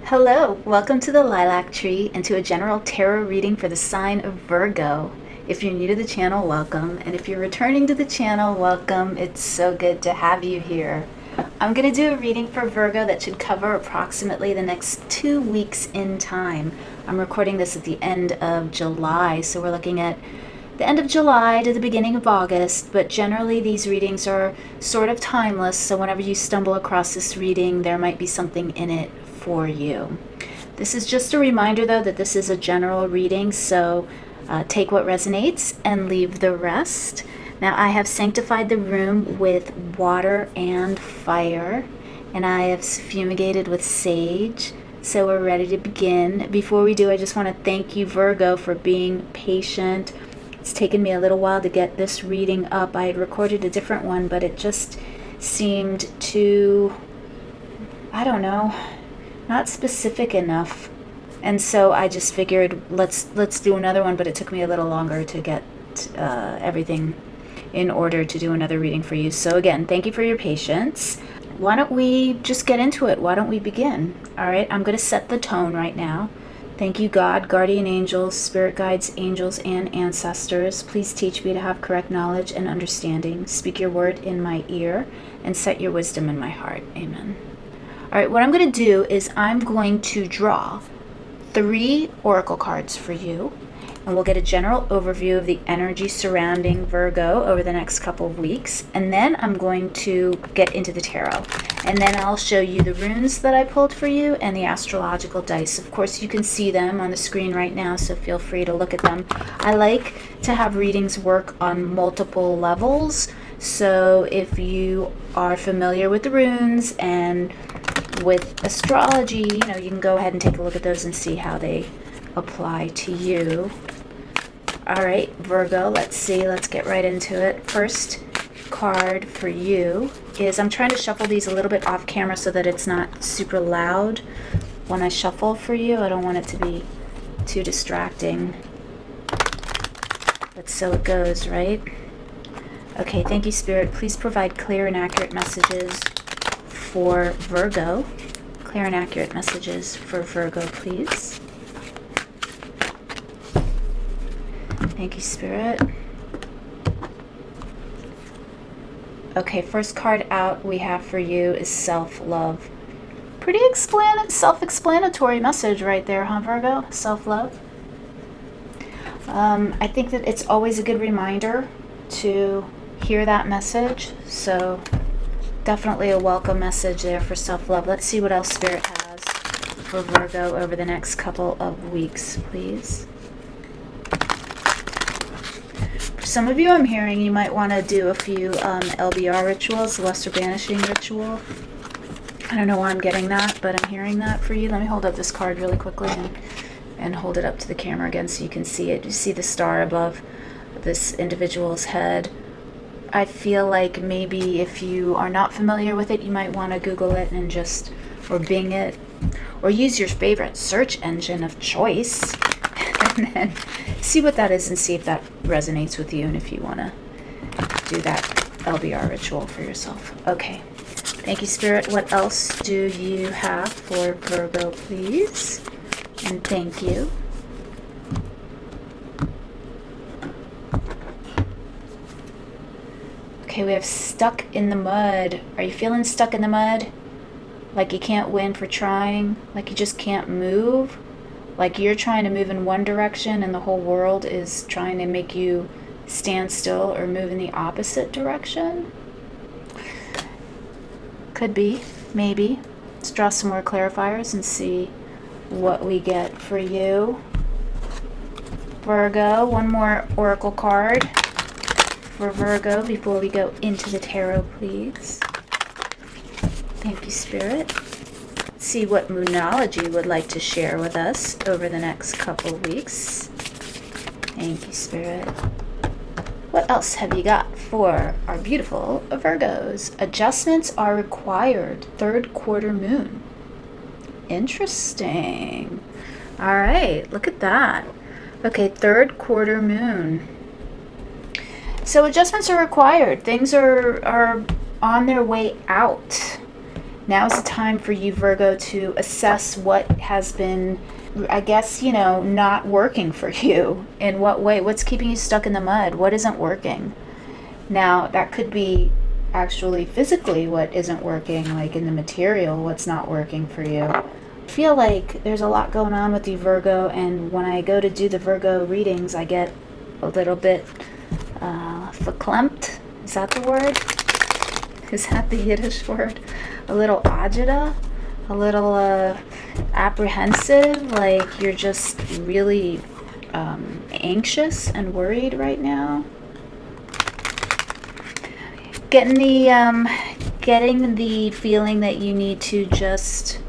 Hello, welcome to the Lilac Tree and to a general tarot reading for the sign of Virgo. If you're new to the channel, welcome. And if you're returning to the channel, welcome. It's so good to have you here. I'm going to do a reading for Virgo that should cover approximately the next 2 weeks in time. I'm recording this at the end of July, so we're looking at the end of July to the beginning of August, but generally these readings are sort of timeless, so whenever you stumble across this reading, there might be something in it for you. This is just a reminder, though, that this is a general reading, so take what resonates and leave the rest. Now, I have sanctified the room with water and fire, and I have fumigated with sage, so we're ready to begin. Before we do, I just want to thank you, Virgo, for being patient. It's taken me a little while to get this reading up. I had recorded a different one, but it just seemed too, I don't know, not specific enough. And so I just figured let's do another one, but it took me a little longer to get everything in order to do another reading for you. So again, thank you for your patience. Why don't we just get into it? Why don't we begin? All right, I'm going to set the tone right now. Thank you, God, guardian angels, spirit guides, angels, and ancestors. Please teach me to have correct knowledge and understanding. Speak your word in my ear and set your wisdom in my heart. Amen. All right, what I'm going to do is I'm going to draw 3 oracle cards for you, and we'll get a general overview of the energy surrounding Virgo over the next couple of weeks, and then I'm going to get into the tarot, and then I'll show you the runes that I pulled for you and the astrological dice. Of course, you can see them on the screen right now, so feel free to look at them. I like to have readings work on multiple levels, so if you are familiar with the runes and with astrology, you can go ahead and take a look at those and see how they apply to you. All right, Virgo, let's see. Let's get right into it. First card for you is, I'm trying to shuffle these a little bit off camera so that it's not super loud when I shuffle for you. I don't want it to be too distracting. But so it goes, right? Okay, thank you, Spirit. Please provide clear and accurate messages for Virgo. Clear and accurate messages for Virgo, please. Thank you, Spirit. Okay, first card out we have for you is self-love. Pretty self-explanatory message right there, huh, Virgo? Self-love. I think that it's always a good reminder to hear that message, so definitely a welcome message there for self-love. Let's see what else Spirit has for Virgo over the next couple of weeks, please. For some of you, I'm hearing you might want to do a few LBR rituals, Lesser Banishing Ritual. I don't know why I'm getting that, but I'm hearing that for you. Let me hold up this card really quickly and hold it up to the camera again so you can see it. You see the star above this individual's head. I feel like maybe if you are not familiar with it, you might want to Google it and or Bing it, or use your favorite search engine of choice, and then see what that is and see if that resonates with you and if you want to do that LBR ritual for yourself. Okay. Thank you, Spirit. What else do you have for Virgo, please? And thank you. Okay, we have stuck in the mud. Are you feeling stuck in the mud? Like you can't win for trying? Like you just can't move? Like you're trying to move in one direction and the whole world is trying to make you stand still or move in the opposite direction? Could be, maybe. Let's draw some more clarifiers and see what we get for you. Virgo, one more oracle card for Virgo before we go into the tarot, please. Thank you, Spirit. Let's see what Moonology would like to share with us over the next couple of weeks. Thank you, Spirit. What else have you got for our beautiful Virgos? Adjustments are required. 3rd quarter moon. Interesting. All right, look at that. Okay, 3rd quarter moon. So adjustments are required. Things are on their way out. Now's the time for you, Virgo, to assess what has been, I guess, you know, not working for you. In what way? What's keeping you stuck in the mud? What isn't working? Now, that could be actually physically what isn't working, like in the material, what's not working for you. I feel like there's a lot going on with you, Virgo, and when I go to do the Virgo readings, I get a little bit verklempt. Is that the word? Is that the Yiddish word? A little agita, a little apprehensive, like you're just really anxious and worried right now. Getting the feeling that you need to just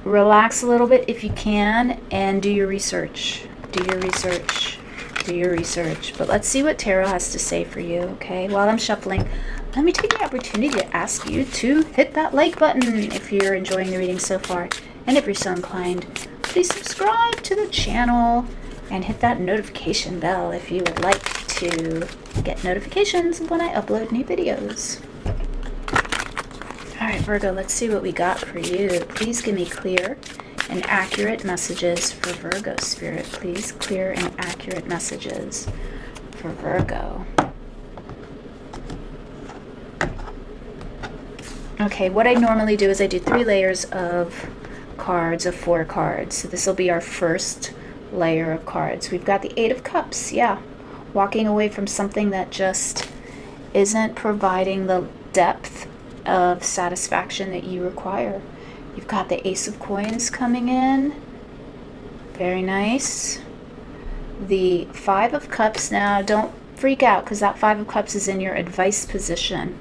relax a little bit if you can, and do your research. Do your research. Do your research. But let's see what tarot has to say for you, okay? While I'm shuffling, let me take the opportunity to ask you to hit that like button if you're enjoying the reading so far. And if you're so inclined, please subscribe to the channel and hit that notification bell if you would like to get notifications when I upload new videos. All right, Virgo, let's see what we got for you. Please give me clear and accurate messages for Virgo, Spirit. Please, clear and accurate messages for Virgo. Okay, what I normally do is I do 3 layers of cards, of 4 cards. So this will be our first layer of cards. We've got the 8 of Cups, yeah. Walking away from something that just isn't providing the depth of satisfaction that you require. You've got the Ace of Coins coming in. Very nice. The 5 of Cups. Now, don't freak out because that 5 of Cups is in your advice position.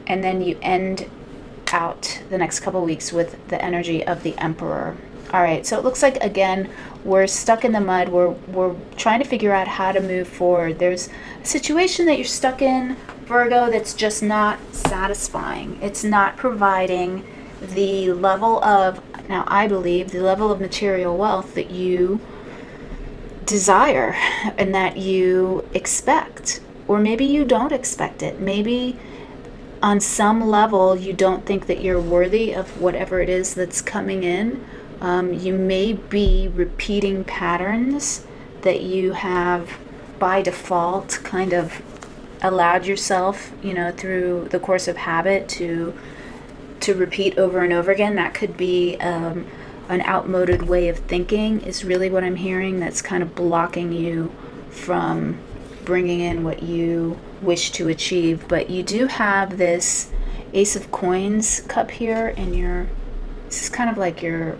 And then you end out the next couple weeks with the energy of the Emperor. All right, so it looks like, again, we're stuck in the mud. We're trying to figure out how to move forward. There's a situation that you're stuck in, Virgo, that's just not satisfying. It's not providing the level of, now I believe, the level of material wealth that you desire and that you expect. Or maybe you don't expect it. Maybe on some level you don't think that you're worthy of whatever it is that's coming in. You may be repeating patterns that you have by default kind of allowed yourself, you know, through the course of habit to repeat over and over again. That could be an outmoded way of thinking is really what I'm hearing, that's kind of blocking you from bringing in what you wish to achieve. But you do have this Ace of Coins cup here in your, this is kind of like your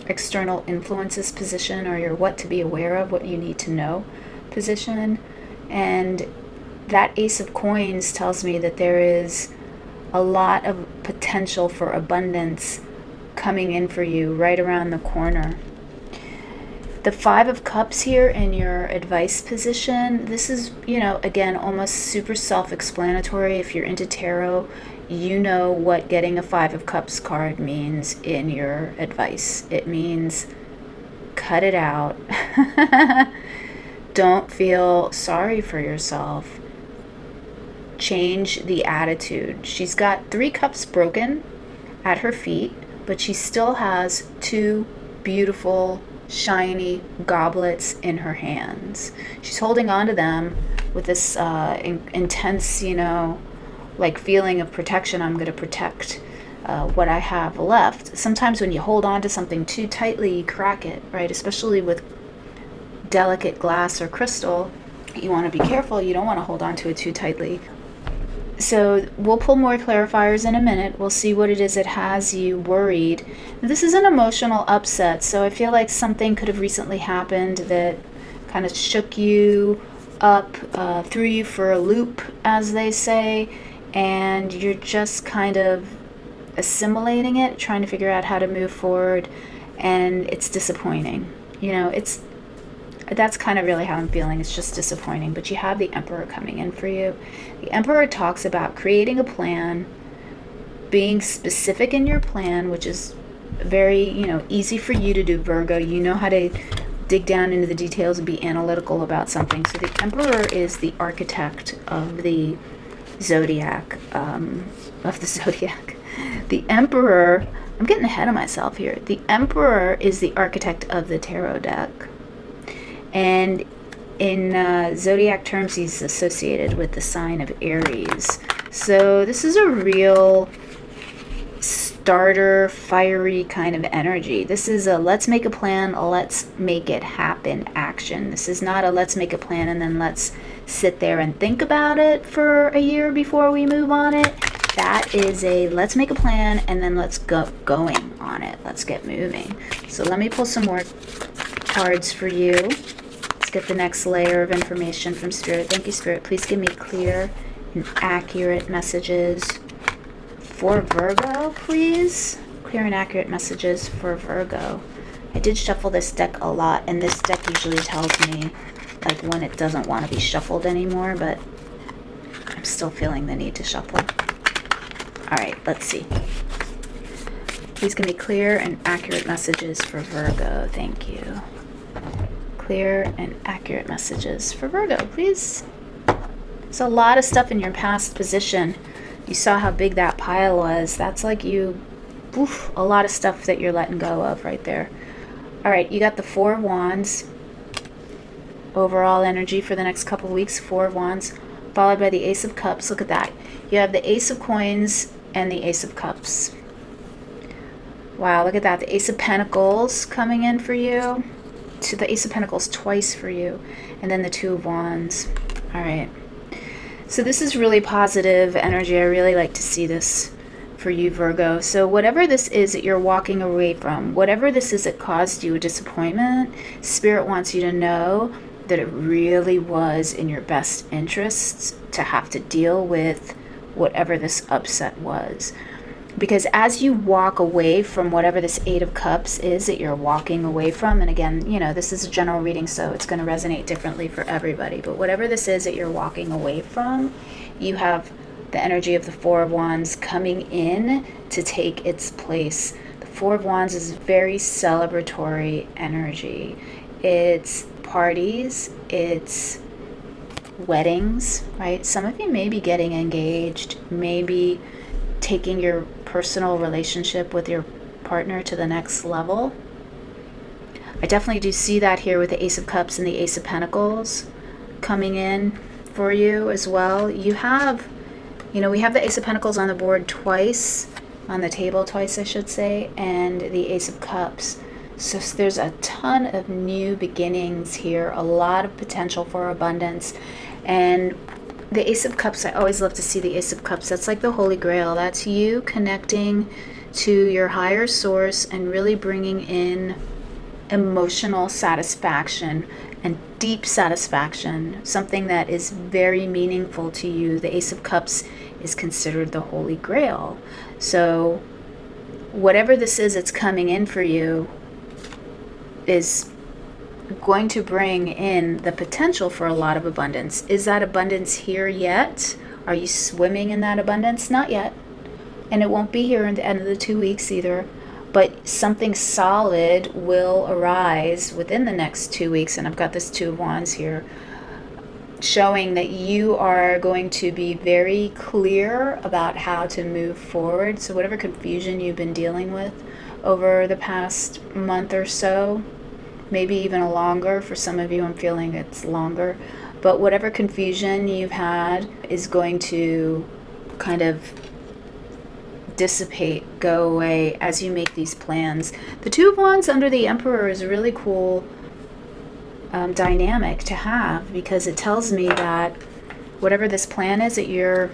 external influences position, or your what to be aware of, what you need to know position. And that Ace of Coins tells me that there is a lot of potential for abundance coming in for you right around the corner. The 5 of Cups here in your advice position, this is, you know, again, almost super self-explanatory. If you're into tarot, you know what getting a 5 of Cups card means in your advice. It means cut it out. Don't feel sorry for yourself. Change the attitude. She's got 3 cups broken at her feet, but she still has 2 beautiful, shiny goblets in her hands. She's holding on to them with this intense, you know, like feeling of protection. I'm going to protect what I have left. Sometimes when you hold on to something too tightly, you crack it, right? Especially with delicate glass or crystal, you want to be careful. You don't want to hold on to it too tightly. So we'll pull more clarifiers in a minute. We'll see what it is that has you worried. This is an emotional upset, so I feel like something could have recently happened that kind of shook you up, threw you for a loop, as they say, and you're just kind of assimilating it, trying to figure out how to move forward, and it's disappointing. You know, that's kind of really how I'm feeling. It's just disappointing. But you have the Emperor coming in for you. The Emperor talks about creating a plan, being specific in your plan, which is very, you know, easy for you to do, Virgo. You know how to dig down into the details and be analytical about something. So the Emperor is the architect of the zodiac, of the zodiac. The Emperor, I'm getting ahead of myself here. The Emperor is the architect of the tarot deck. And in zodiac terms, he's associated with the sign of Aries. So this is a real starter, fiery kind of energy. This is a let's make a plan, let's make it happen action. This is not a let's make a plan and then let's sit there and think about it for a year before we move on it. That is a let's make a plan and then let's go going on it. Let's get moving. So let me pull some more cards for you. Let's get the next layer of information from Spirit. Thank you, Spirit. Please give me clear and accurate messages for Virgo, please. Clear and accurate messages for Virgo. I did shuffle this deck a lot, and this deck usually tells me like when it doesn't want to be shuffled anymore, but I'm still feeling the need to shuffle. All right, let's see. Please give me clear and accurate messages for Virgo. Thank you. Clear and accurate messages for Virgo, please. There's a lot of stuff in your past position. You saw how big that pile was. That's like a lot of stuff that you're letting go of right there. All right, you got the Four of Wands. Overall energy for the next couple of weeks, Four of Wands, followed by the Ace of Cups. Look at that. You have the Ace of Coins and the Ace of Cups. Wow, look at that. The Ace of Pentacles coming in for you. To the Ace of Pentacles twice for you. And then the Two of Wands. All right. So this is really positive energy. I really like to see this for you, Virgo. So whatever this is that you're walking away from, whatever this is that caused you a disappointment, Spirit wants you to know that it really was in your best interests to have to deal with whatever this upset was. Because as you walk away from whatever this Eight of Cups is that you're walking away from, and again, you know, this is a general reading, so it's going to resonate differently for everybody, but whatever this is that you're walking away from, you have the energy of the Four of Wands coming in to take its place. The Four of Wands is very celebratory energy. It's parties, it's weddings, right? Some of you may be getting engaged, maybe taking your personal relationship with your partner to the next level. I definitely do see that here with the Ace of Cups and the Ace of Pentacles coming in for you as well. You have, you know, we have the Ace of Pentacles on the board twice, on the table twice, I should say, and the Ace of Cups. So there's a ton of new beginnings here, a lot of potential for abundance. And the Ace of Cups, I always love to see the Ace of Cups. That's like the Holy Grail. That's you connecting to your higher source and really bringing in emotional satisfaction and deep satisfaction, something that is very meaningful to you. The Ace of Cups is considered the Holy Grail. So whatever this is that's coming in for you is going to bring in the potential for a lot of abundance. Is that abundance here yet? Are you swimming in that abundance? Not yet. And it won't be here in the end of the 2 weeks either. But something solid will arise within the next 2 weeks. And I've got this Two of Wands here showing that you are going to be very clear about how to move forward. So whatever confusion you've been dealing with over the past month or so, maybe even longer, for some of you I'm feeling it's longer, but whatever confusion you've had is going to kind of dissipate, go away as you make these plans. The Two of Wands under the Emperor is a really cool dynamic to have, because it tells me that whatever this plan is that you're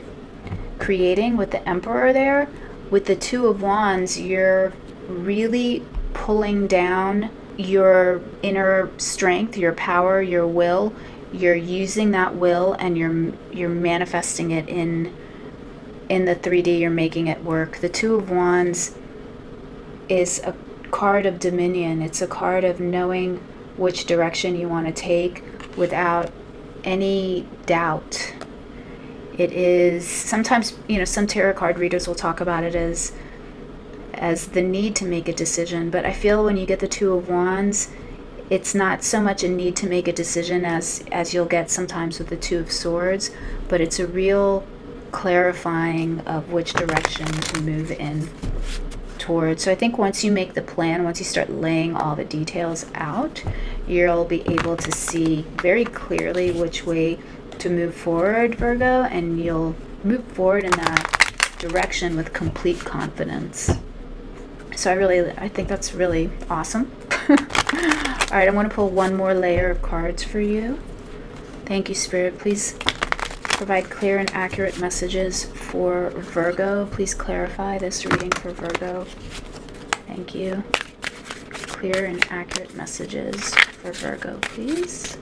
creating with the Emperor there, with the Two of Wands, you're really pulling down your inner strength, your power, your will. You're using that will and you're manifesting it in the 3D. You're making it work. The Two of Wands is a card of dominion. It's a card of knowing which direction you want to take without any doubt. It is sometimes, you know, some tarot card readers will talk about it as the need to make a decision, but I feel when you get the Two of Wands, it's not so much a need to make a decision as you'll get sometimes with the Two of Swords, but it's a real clarifying of which direction to move in towards. So I think once you make the plan, once you start laying all the details out, you'll be able to see very clearly which way to move forward, Virgo, and you'll move forward in that direction with complete confidence. So I think that's really awesome. All right, I want to pull one more layer of cards for you. Thank you, Spirit. Please provide clear and accurate messages for Virgo. Please clarify this reading for Virgo. Thank you. Clear and accurate messages for Virgo, please.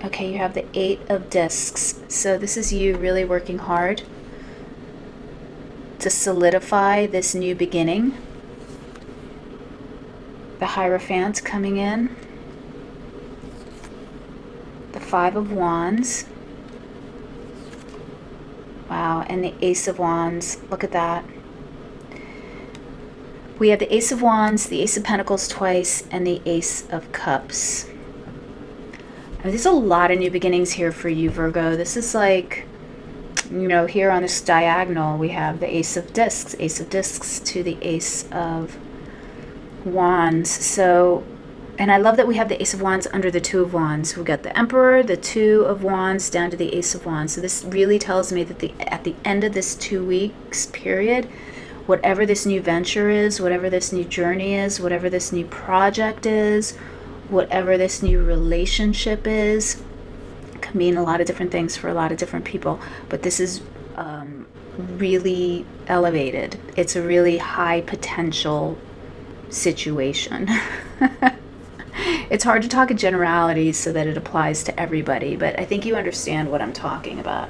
Okay, you have the 8 of Discs. So this is you really working hard to solidify this new beginning. The Hierophant coming in. The 5 of Wands. Wow, and the Ace of Wands. Look at that. We have the Ace of Wands, the Ace of Pentacles twice, and the Ace of Cups. I mean, there's a lot of new beginnings here for you, Virgo. This is like, you know, here on this diagonal, we have the Ace of Discs to the Ace of Wands. So, and I love that we have the Ace of Wands under the 2 of Wands. We've got the Emperor, the 2 of Wands down to the Ace of Wands. So this really tells me that at the end of this 2 weeks period, whatever this new venture is, whatever this new journey is, whatever this new project is, whatever this new relationship is, can mean a lot of different things for a lot of different people. But this is really elevated. It's a really high potential situation. It's hard to talk in generalities so that it applies to everybody, but I think you understand what I'm talking about.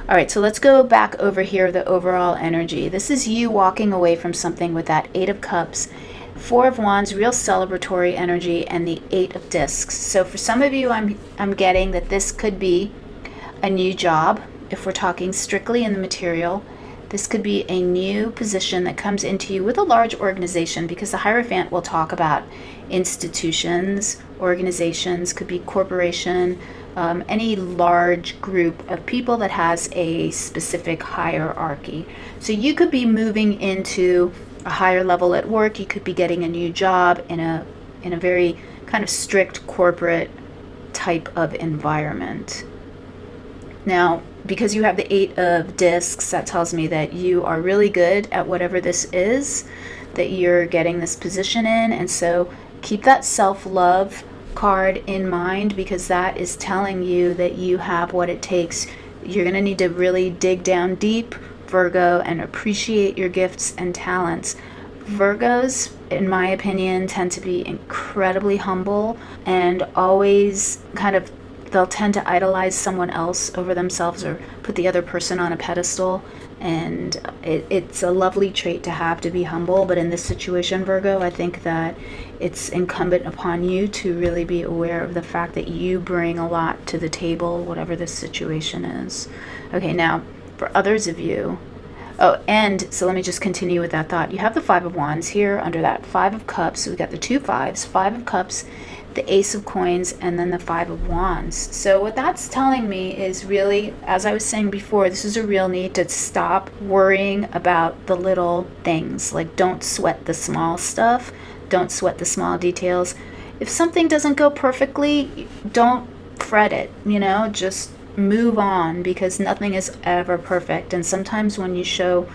All right, so let's go back over here, the overall energy. This is you walking away from something with that 8 of Cups, 4 of Wands, real celebratory energy, and the 8 of Discs. So for some of you, I'm getting that this could be a new job. If we're talking strictly in the material, this could be a new position that comes into you with a large organization, because the Hierophant will talk about institutions, organizations, could be corporation, any large group of people that has a specific hierarchy. So you could be moving into a higher level at work. You could be getting a new job in a very kind of strict corporate type of environment. Now, because you have the 8 of Discs, that tells me that you are really good at whatever this is that you're getting this position in. And so keep that self-love card in mind, because that is telling you that you have what it takes. You're going to need to really dig down deep, Virgo, and appreciate your gifts and talents. Virgos, in my opinion, tend to be incredibly humble and always they'll tend to idolize someone else over themselves or put the other person on a pedestal. And it's a lovely trait to have, to be humble. But in this situation, Virgo, I think that it's incumbent upon you to really be aware of the fact that you bring a lot to the table, whatever this situation is. Okay, now, for others of you, and so let me just continue with that thought. You have the 5 of Wands here under that 5 of Cups. So we've got the 2 5s, 5 of Cups, the Ace of Coins, and then the 5 of Wands. So what that's telling me is really, as I was saying before, this is a real need to stop worrying about the little things. Like, don't sweat the small stuff. Don't sweat the small details. If something doesn't go perfectly, don't fret it, just move on, because nothing is ever perfect. And sometimes when you show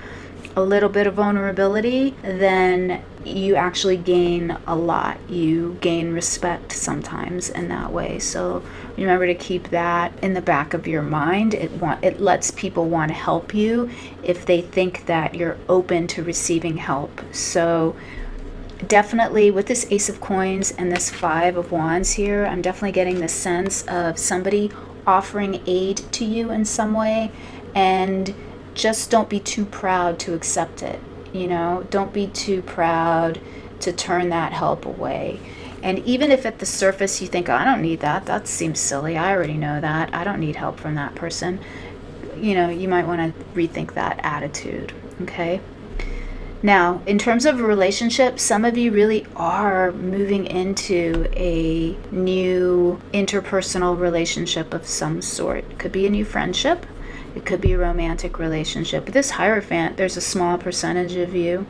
a little bit of vulnerability, then you actually gain a lot. You gain respect sometimes in that way. So remember to keep that in the back of your mind. It lets people want to help you if they think that you're open to receiving help. So definitely with this Ace of Coins and this 5 of Wands here, I'm definitely getting the sense of somebody offering aid to you in some way, and just don't be too proud to accept it. Don't be too proud to turn that help away. And even if at the surface you think, oh, I don't need that, that seems silly, I already know that, I don't need help from that person, you might want to rethink that attitude. Okay. Now, in terms of a relationship, some of you really are moving into a new interpersonal relationship of some sort. It could be a new friendship. It could be a romantic relationship. But this Hierophant, there's a small percentage of you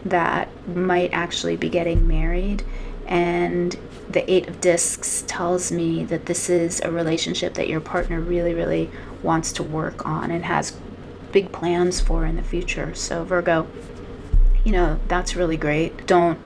that might actually be getting married. And the Eight of Discs tells me that this is a relationship that your partner really, really wants to work on and has big plans for in the future. So Virgo, that's really great. Don't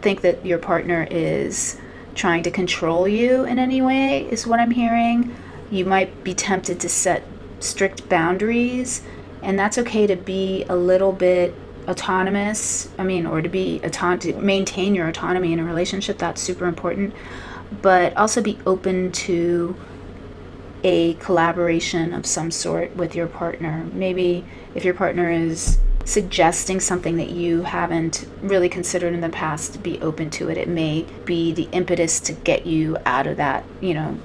think that your partner is trying to control you in any way, is what I'm hearing. You might be tempted to set strict boundaries, and that's okay to be a little bit autonomous. Or to maintain your autonomy in a relationship. That's super important. But also be open to a collaboration of some sort with your partner. Maybe if your partner is suggesting something that you haven't really considered in the past, to be open to it. It may be the impetus to get you out of that,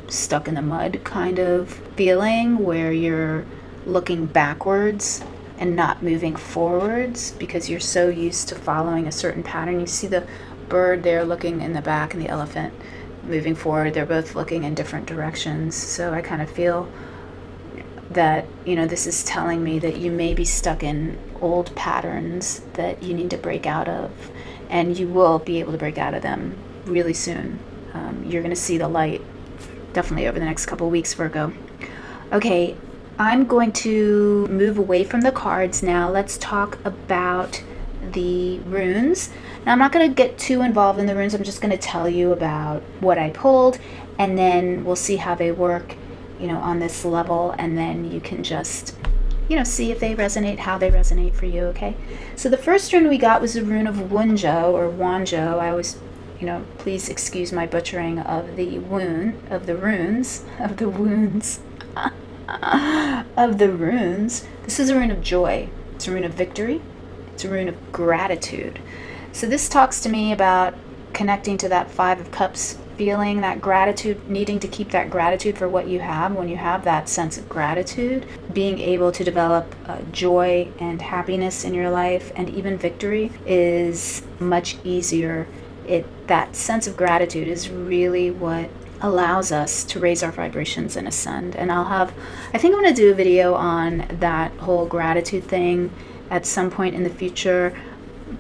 stuck in the mud kind of feeling where you're looking backwards and not moving forwards because you're so used to following a certain pattern. You see the bird there looking in the back and the elephant moving forward. They're both looking in different directions. So I kind of feel that, this is telling me that you may be stuck in old patterns that you need to break out of, and you will be able to break out of them really soon. You're going to see the light definitely over the next couple weeks, Virgo. Okay, I'm going to move away from the cards now. Let's talk about the runes. Now, I'm not going to get too involved in the runes. I'm just going to tell you about what I pulled, and then we'll see how they work on this level, and then you can just, see if they resonate, how they resonate for you, okay? So the first rune we got was the rune of Wunjo or Wanjo. I always, please excuse my butchering of the runes. This is a rune of joy. It's a rune of victory. It's a rune of gratitude. So this talks to me about connecting to that Five of Cups feeling, that gratitude, needing to keep that gratitude for what you have. When you have that sense of gratitude, being able to develop joy and happiness in your life, and even victory, is much easier. That sense of gratitude is really what allows us to raise our vibrations and ascend. And I think I'm going to do a video on that whole gratitude thing at some point in the future,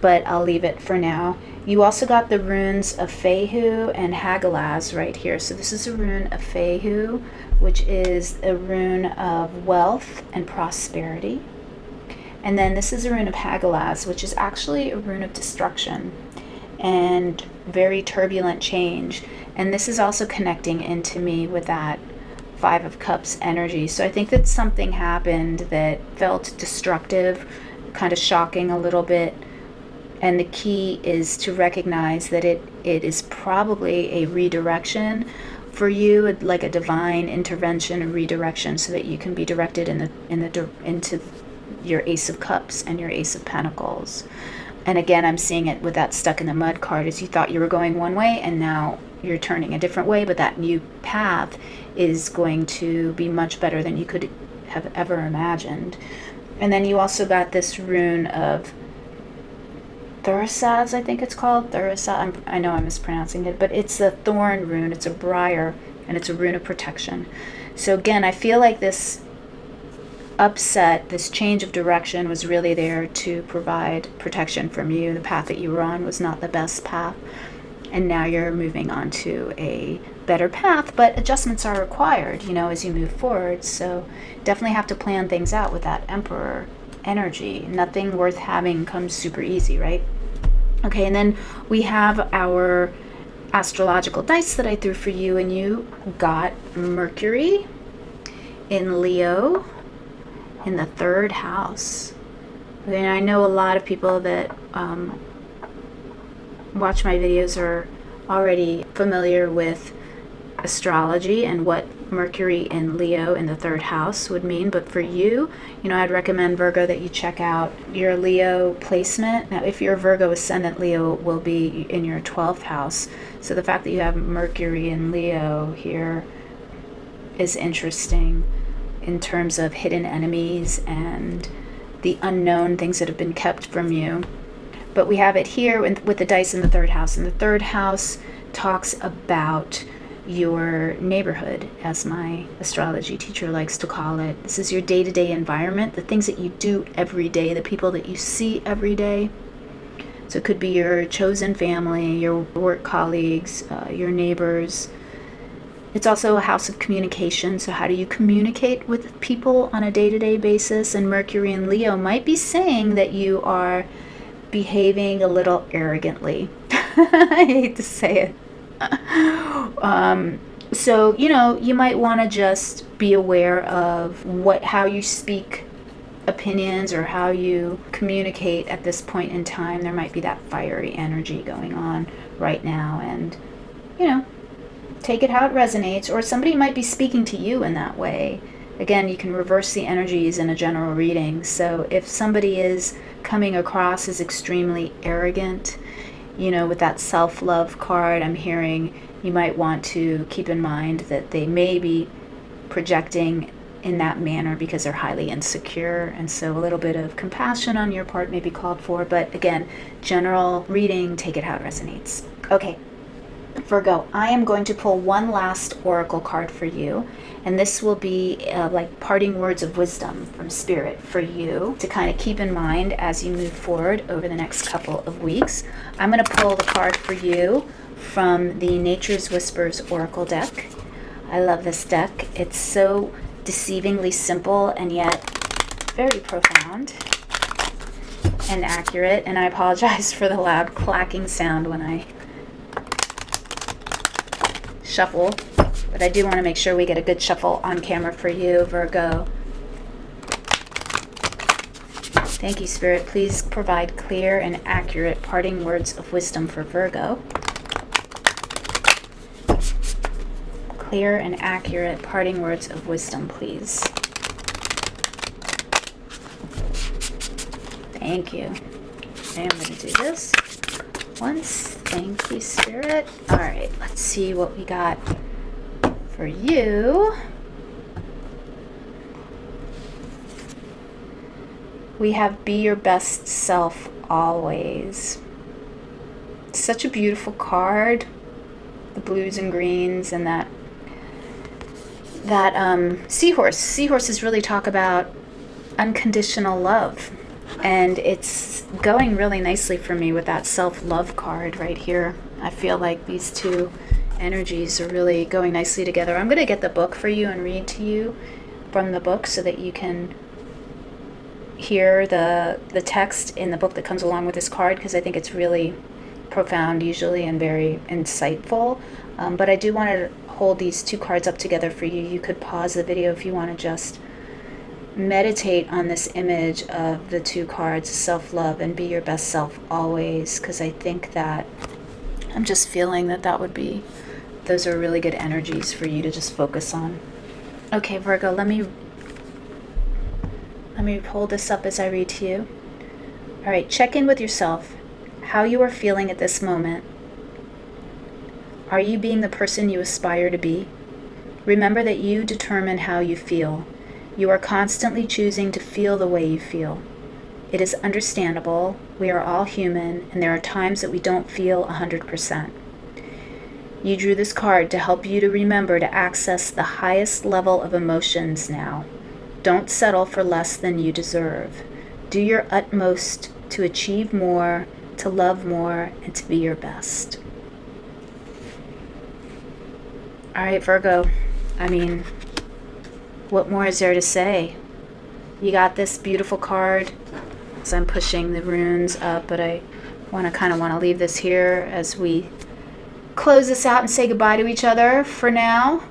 but I'll leave it for now. You also got the runes of Fehu and Hagalaz right here. So this is a rune of Fehu, which is a rune of wealth and prosperity. And then this is a rune of Hagalaz, which is actually a rune of destruction and very turbulent change. And this is also connecting into me with that Five of Cups energy. So I think that something happened that felt destructive, kind of shocking a little bit. And the key is to recognize that it is probably a redirection for you, like a divine intervention, a redirection, so that you can be directed into your Ace of Cups and your Ace of Pentacles. And again, I'm seeing it with that stuck in the mud card, as you thought you were going one way and now you're turning a different way, but that new path is going to be much better than you could have ever imagined. And then you also got this rune of Thurisaz, I think it's called. Thurisaz. I know I'm mispronouncing it, but it's a thorn rune. It's a briar, and it's a rune of protection. So again, I feel like this upset, this change of direction, was really there to provide protection from you. The path that you were on was not the best path, and now you're moving on to a better path, but adjustments are required, as you move forward. So definitely have to plan things out with that Emperor energy. Nothing worth having comes super easy, right? Okay, and then we have our astrological dice that I threw for you, and you got Mercury in Leo in the 3rd house. And I know a lot of people that watch my videos are already familiar with astrology and what Mercury in Leo in the 3rd house would mean, but for you, I'd recommend, Virgo, that you check out your Leo placement. Now, if you're Virgo ascendant, Leo will be in your 12th house, so the fact that you have Mercury in Leo here is interesting in terms of hidden enemies and the unknown things that have been kept from you. But we have it here with the dice in the third house. And the third house talks about your neighborhood, as my astrology teacher likes to call it. This is your day-to-day environment, the things that you do every day, the people that you see every day. So it could be your chosen family, your work colleagues, your neighbors. It's also a house of communication. So how do you communicate with people on a day-to-day basis? And Mercury and Leo might be saying that you are behaving a little arrogantly. I hate to say it. So, you might want to just be aware of how you speak opinions or how you communicate at this point in time. There might be that fiery energy going on right now, and, take it how it resonates, or somebody might be speaking to you in that way. Again, you can reverse the energies in a general reading. So if somebody is coming across as extremely arrogant, with that self-love card, I'm hearing you might want to keep in mind that they may be projecting in that manner because they're highly insecure, and so a little bit of compassion on your part may be called for. But again, general reading, take it how it resonates. Okay, Virgo, I am going to pull one last oracle card for you, and this will be like parting words of wisdom from Spirit for you to kind of keep in mind as you move forward over the next couple of weeks. I'm going to pull the card for you from the Nature's Whispers Oracle deck. I love this deck. It's so deceivingly simple and yet very profound and accurate. And I apologize for the loud clacking sound when I shuffle, but I do want to make sure we get a good shuffle on camera for you, Virgo. Thank you, Spirit. Please provide clear and accurate parting words of wisdom for Virgo. Clear and accurate parting words of wisdom, please. Thank you. Okay, I'm going to do this once. Thank you, Spirit. All right, let's see what we got for you. We have Be Your Best Self Always. Such a beautiful card. The blues and greens and that seahorse. Seahorses really talk about unconditional love. And it's going really nicely for me with that self-love card right here. I feel like these two energies are really going nicely together. I'm going to get the book for you and read to you from the book so that you can hear the text in the book that comes along with this card, because I think it's really profound usually and very insightful. But I do want to hold these two cards up together for you. You could pause the video if you want to just meditate on this image of the two cards, self-love and Be Your Best Self Always, because I think that I'm just feeling that would be, those are really good energies for you to just focus on. Okay, Virgo, let me hold this up as I read to you. All right, check in with yourself, how you are feeling at this moment. Are you being the person you aspire to be? Remember that you determine how you feel. You are constantly choosing to feel the way you feel. It is understandable. We are all human, and there are times that we don't feel 100%. You drew this card to help you to remember to access the highest level of emotions now. Don't settle for less than you deserve. Do your utmost to achieve more, to love more, and to be your best. All right, Virgo. What more is there to say? You got this beautiful card. So I'm pushing the runes up, but I want to leave this here as we close this out and say goodbye to each other for now.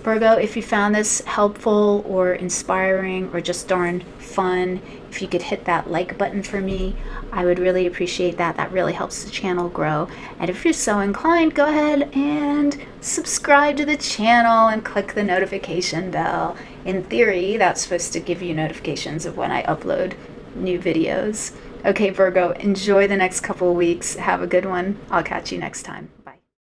Virgo, if you found this helpful or inspiring or just darn fun, if you could hit that like button for me, I would really appreciate that. That really helps the channel grow. And if you're so inclined, go ahead and subscribe to the channel and click the notification bell. In theory, that's supposed to give you notifications of when I upload new videos. Okay, Virgo, enjoy the next couple of weeks. Have a good one. I'll catch you next time.